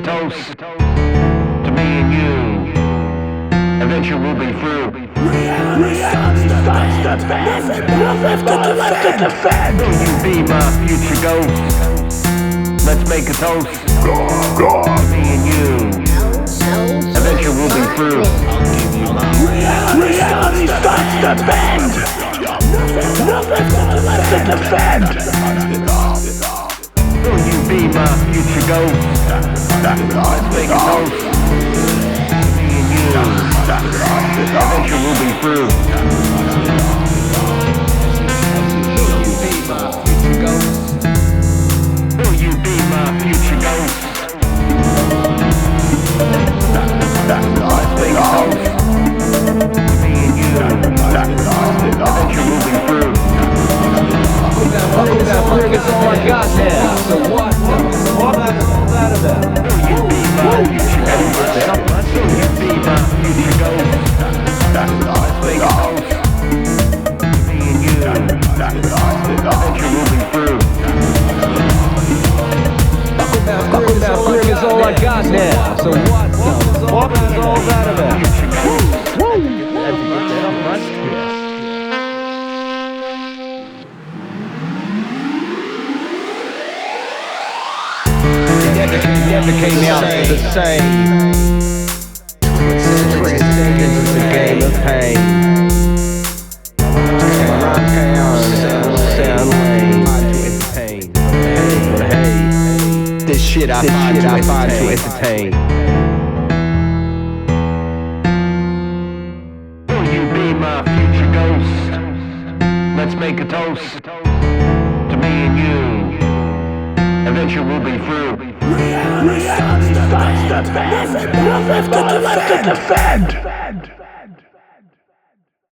toast to me and you. Eventually we'll be through. Reality starts to bend. Nothing left to defend. Will you be my future ghost? Let's make a toast to me and you. Eventually we'll be through. Reality starts to bend. Nothing left to defend. Will you be my future ghost? Let's make a toast to me and you. Eventually we'll be through. Will you be my future ghost? Let's make a toast to me and you. Eventually we'll be through. It's all I got now. So what's that about? Will you be my future ghost? Will you be my future ghost? Let's make a toast to me and you. Eventually we'll be through. It's all I got now. So what's all that about? Never came out the same. Twisted is a game of pain. Sound lame with pain. But hey, this shit I find to entertain. Will you be my future ghost? Let's make a toast to me and you. Eventually we'll be through. Reality starts to bend. Nothing left to defend.